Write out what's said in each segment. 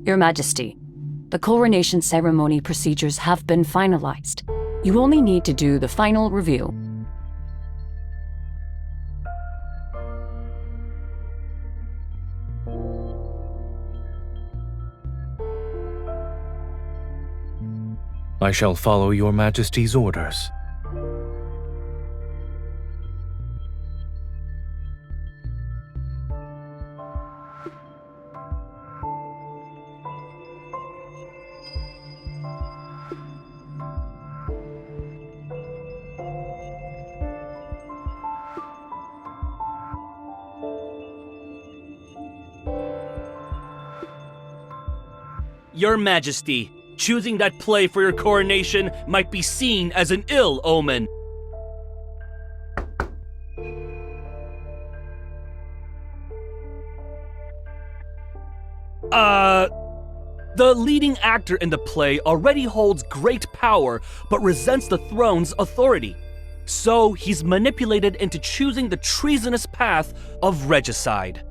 Your Majesty, the coronation ceremony procedures have been finalized. You only need to do the final review. I shall follow Your Majesty's orders. Your Majesty, choosing that play for your coronation might be seen as an ill omen. The leading actor in the play already holds great power, but resents the throne's authority. So he's manipulated into choosing the treasonous path of regicide.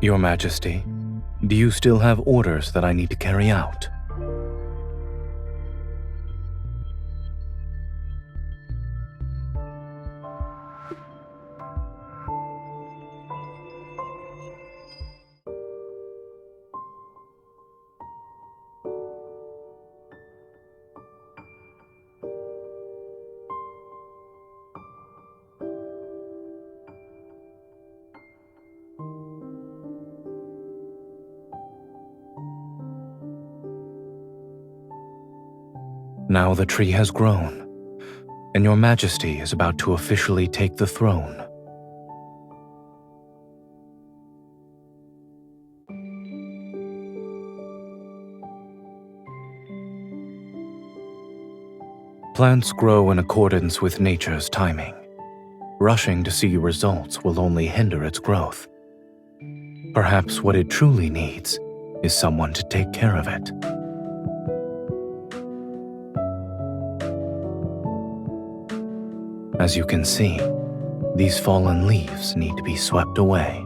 Your Majesty, do you still have orders that I need to carry out? Now the tree has grown, and Your Majesty is about to officially take the throne. Plants grow in accordance with nature's timing. Rushing to see results will only hinder its growth. Perhaps what it truly needs is someone to take care of it. As you can see, these fallen leaves need to be swept away.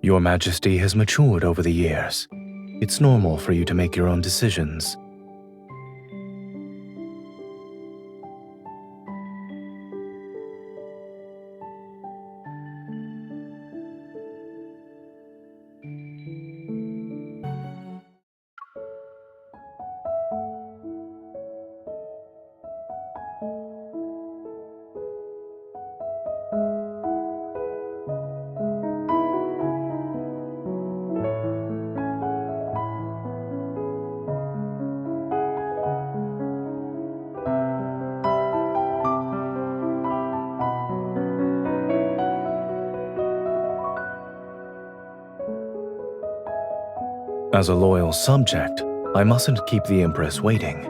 Your Majesty has matured over the years. It's normal for you to make your own decisions. As a loyal subject, I mustn't keep the Empress waiting.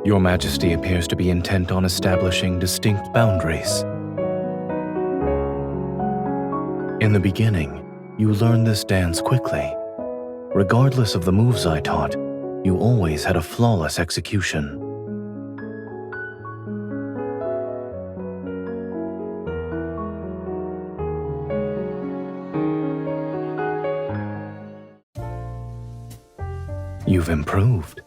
Your Majesty appears to be intent on establishing distinct boundaries. In the beginning, you learned this dance quickly. Regardless of the moves I taught, you always had a flawless execution. You've improved.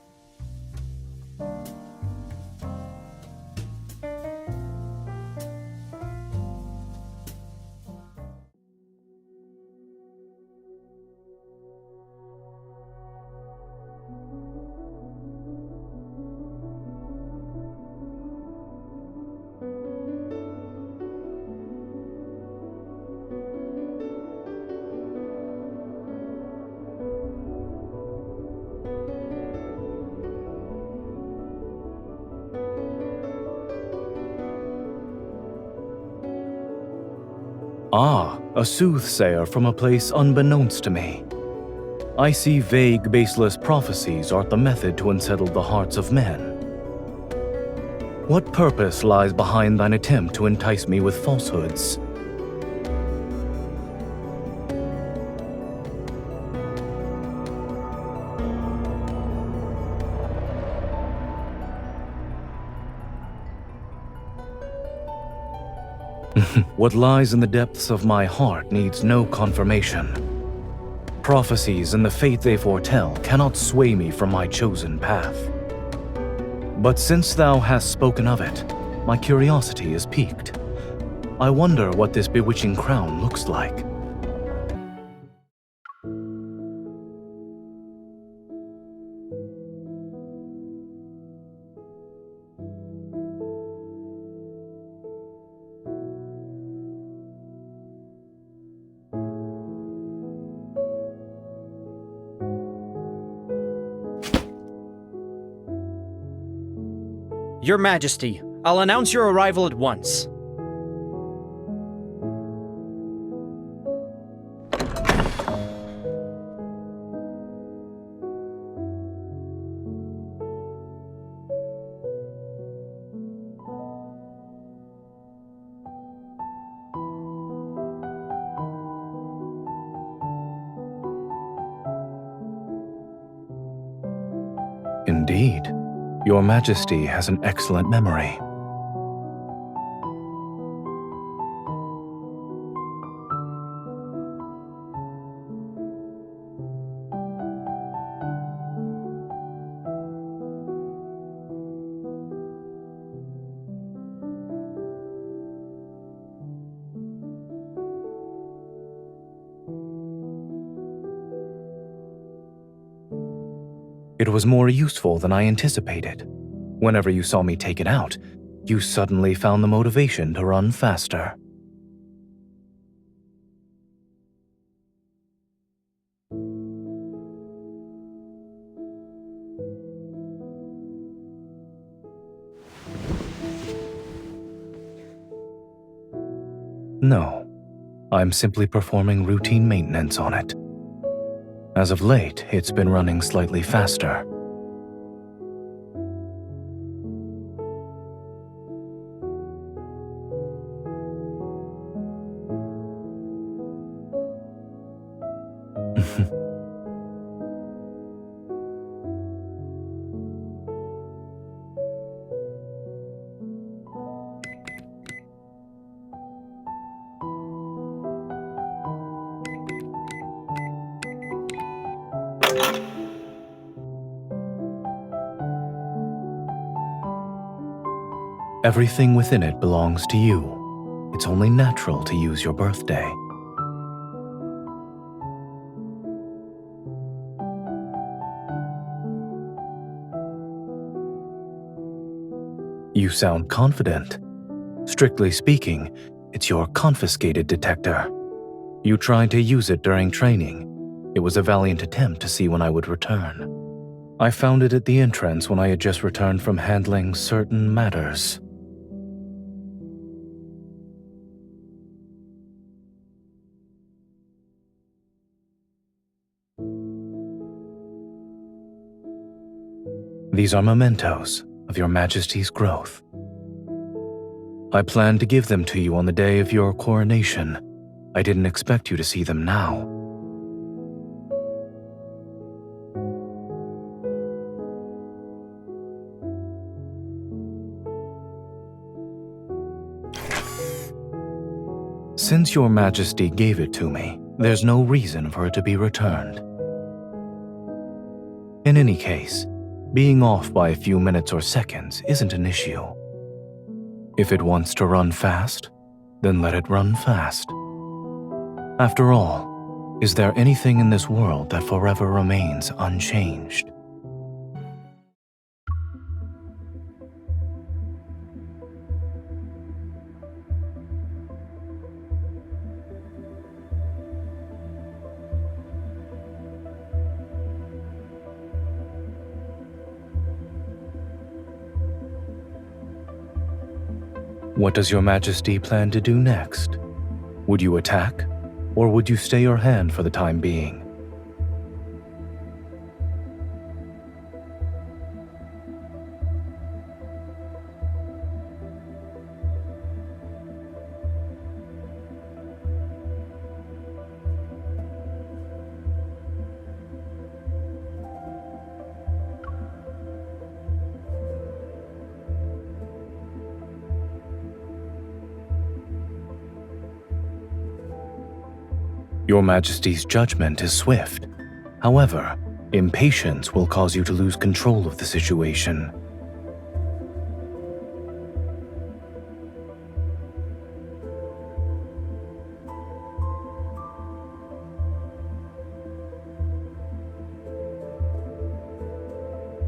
Ah, a soothsayer from a place unbeknownst to me. I see vague, baseless prophecies are the method to unsettle the hearts of men. What purpose lies behind thine attempt to entice me with falsehoods? What lies in the depths of my heart needs no confirmation. Prophecies and the fate they foretell cannot sway me from my chosen path. But since thou hast spoken of it, my curiosity is piqued. I wonder what this bewitching crown looks like. Your Majesty, I'll announce your arrival at once. Indeed, Your Majesty has an excellent memory. It was more useful than I anticipated. Whenever you saw me take it out, you suddenly found the motivation to run faster. No, I'm simply performing routine maintenance on it. As of late, it's been running slightly faster. Everything within it belongs to you. It's only natural to use your birthday. You sound confident. Strictly speaking, it's your confiscated detector. You tried to use it during training. It was a valiant attempt to see when I would return. I found it at the entrance when I had just returned from handling certain matters. These are mementos, of your Majesty's growth. I planned to give them to you on the day of your coronation. I didn't expect you to see them now. Since your Majesty gave it to me, there's no reason for it to be returned. In any case, being off by a few minutes or seconds isn't an issue. If it wants to run fast, then let it run fast. After all, is there anything in this world that forever remains unchanged? What does your Majesty plan to do next? Would you attack, or would you stay your hand for the time being? Your Majesty's judgment is swift. However, impatience will cause you to lose control of the situation.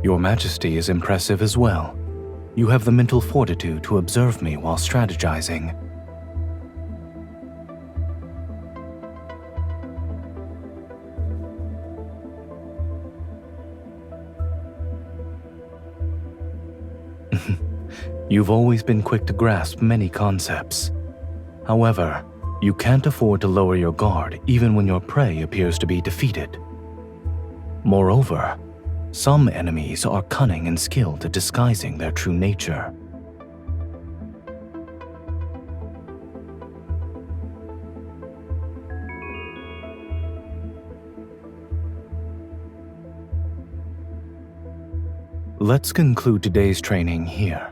Your Majesty is impressive as well. You have the mental fortitude to observe me while strategizing. You've always been quick to grasp many concepts. However, you can't afford to lower your guard even when your prey appears to be defeated. Moreover, some enemies are cunning and skilled at disguising their true nature. Let's conclude today's training here.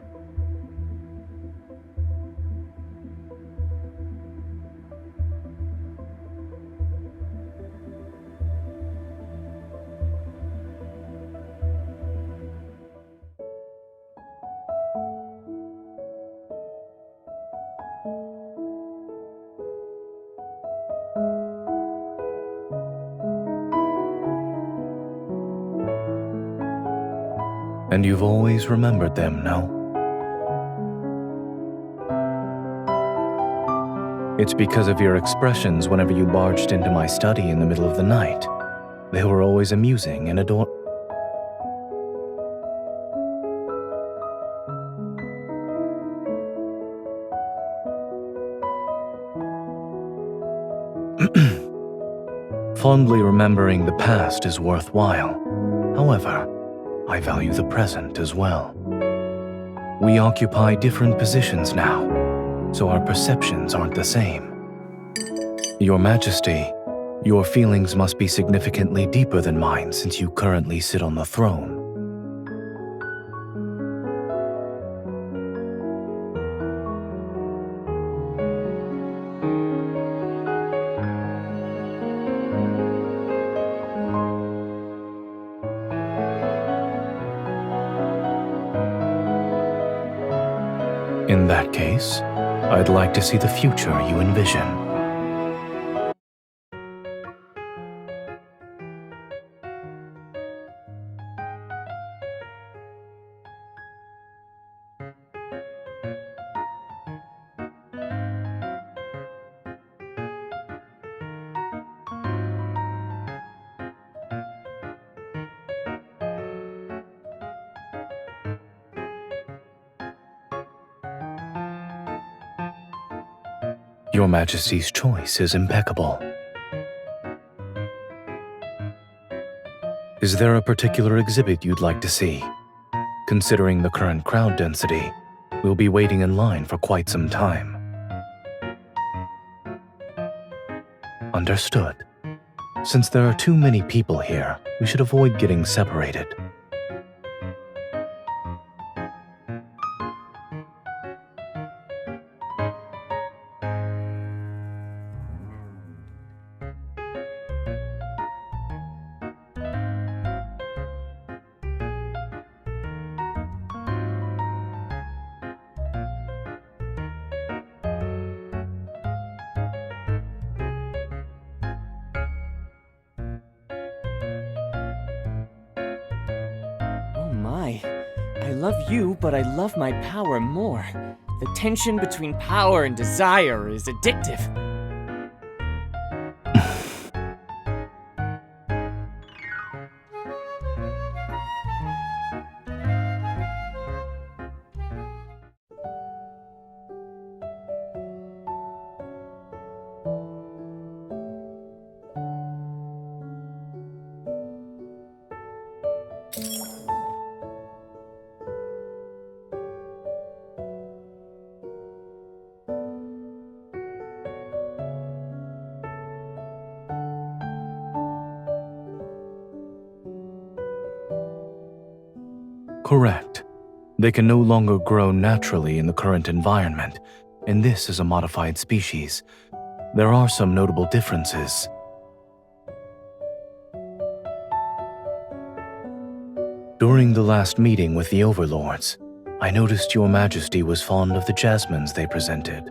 And you've always remembered them, no? It's because of your expressions whenever you barged into my study in the middle of the night. They were always amusing and adorable. Fondly remembering the past is worthwhile. However, I value the present as well. We occupy different positions now, so our perceptions aren't the same. Your Majesty, your feelings must be significantly deeper than mine since you currently sit on the throne. In that case, I'd like to see the future you envision. Your Majesty's choice is impeccable. Is there a particular exhibit you'd like to see? Considering the current crowd density, we'll be waiting in line for quite some time. Understood. Since there are too many people here, we should avoid getting separated. Oh my. I love you, but I love my power more. The tension between power and desire is addictive. Correct. They can no longer grow naturally in the current environment, and this is a modified species. There are some notable differences. During the last meeting with the overlords, I noticed Your Majesty was fond of the jasmines they presented.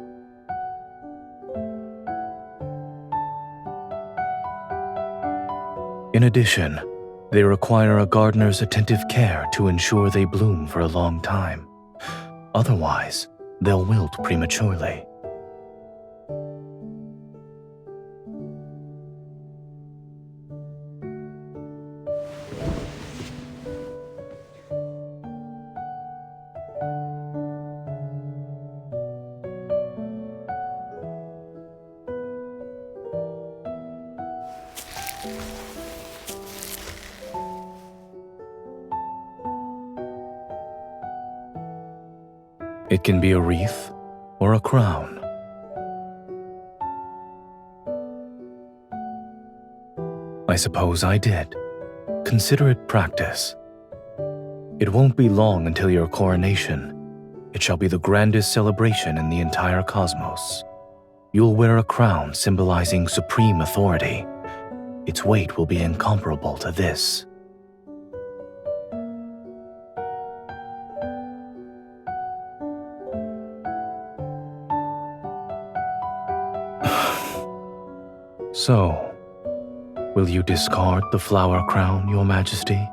In addition, they require a gardener's attentive care to ensure they bloom for a long time. Otherwise, they'll wilt prematurely. It can be a wreath or a crown. I suppose I did. Consider it practice. It won't be long until your coronation. It shall be the grandest celebration in the entire cosmos. You'll wear a crown symbolizing supreme authority. Its weight will be incomparable to this. So, will you discard the flower crown, Your Majesty?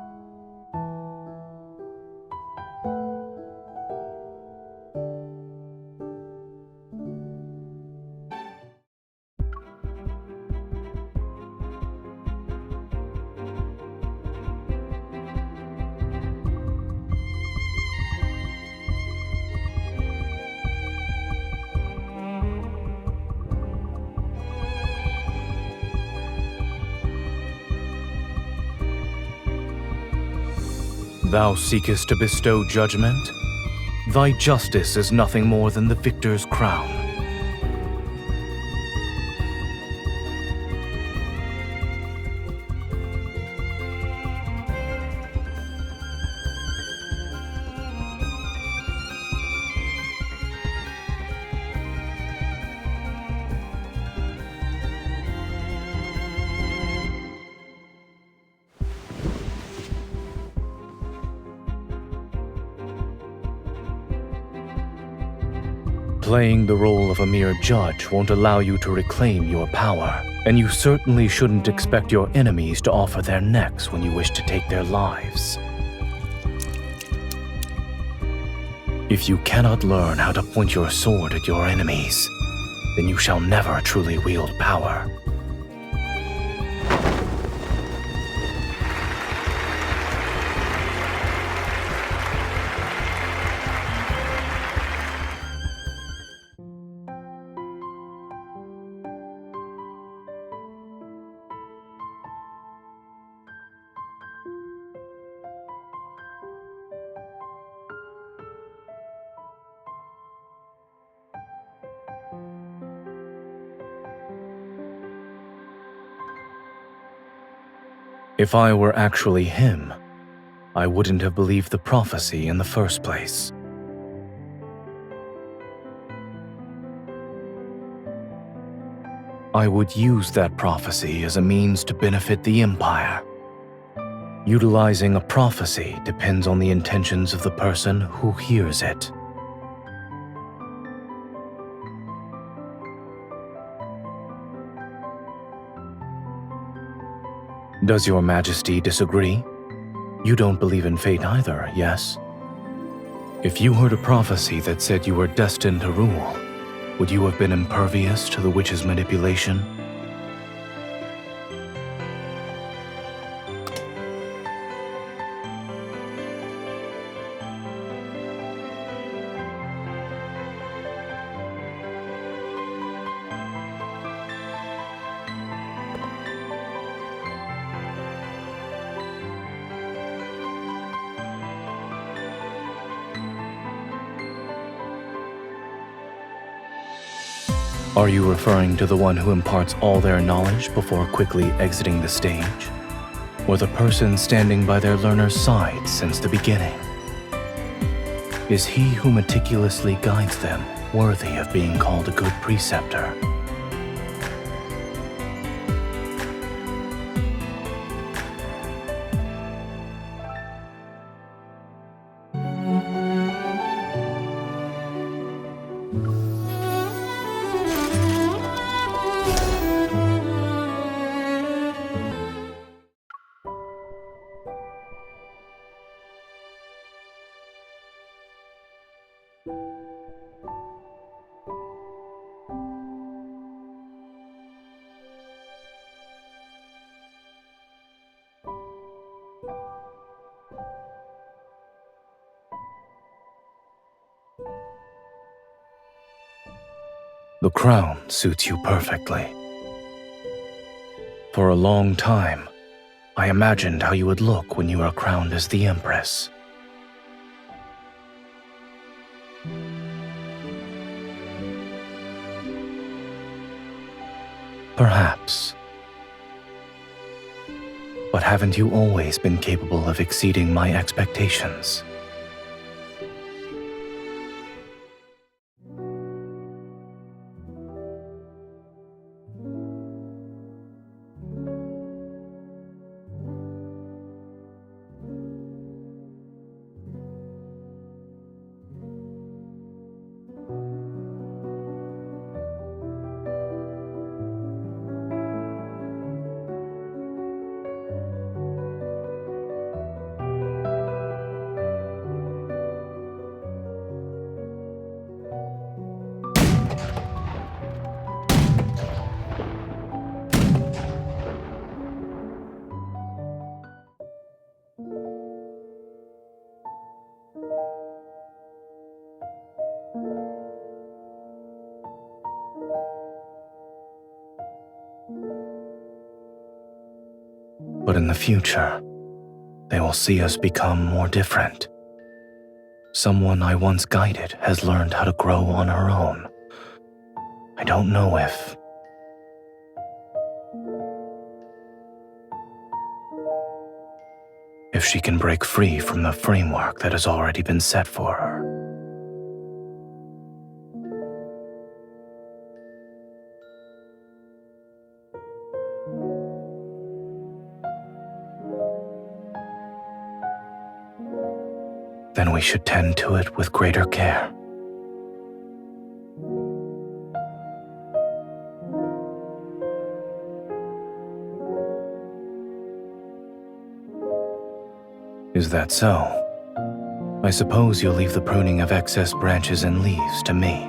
Thou seekest to bestow judgment? Thy justice is nothing more than the victor's crown. Playing the role of a mere judge won't allow you to reclaim your power, and you certainly shouldn't expect your enemies to offer their necks when you wish to take their lives. If you cannot learn how to point your sword at your enemies, then you shall never truly wield power. If I were actually him, I wouldn't have believed the prophecy in the first place. I would use that prophecy as a means to benefit the Empire. Utilizing a prophecy depends on the intentions of the person who hears it. Does Your Majesty disagree? You don't believe in fate either, yes? If you heard a prophecy that said you were destined to rule, would you have been impervious to the witch's manipulation? Are you referring to the one who imparts all their knowledge before quickly exiting the stage? Or the person standing by their learner's side since the beginning? Is he who meticulously guides them worthy of being called a good preceptor? The crown suits you perfectly. For a long time, I imagined how you would look when you are crowned as the Empress. Perhaps. But haven't you always been capable of exceeding my expectations? But in the future, they will see us become more different. Someone I once guided has learned how to grow on her own. I don't know if she can break free from the framework that has already been set for her. Then we should tend to it with greater care. Is that so? I suppose you'll leave the pruning of excess branches and leaves to me.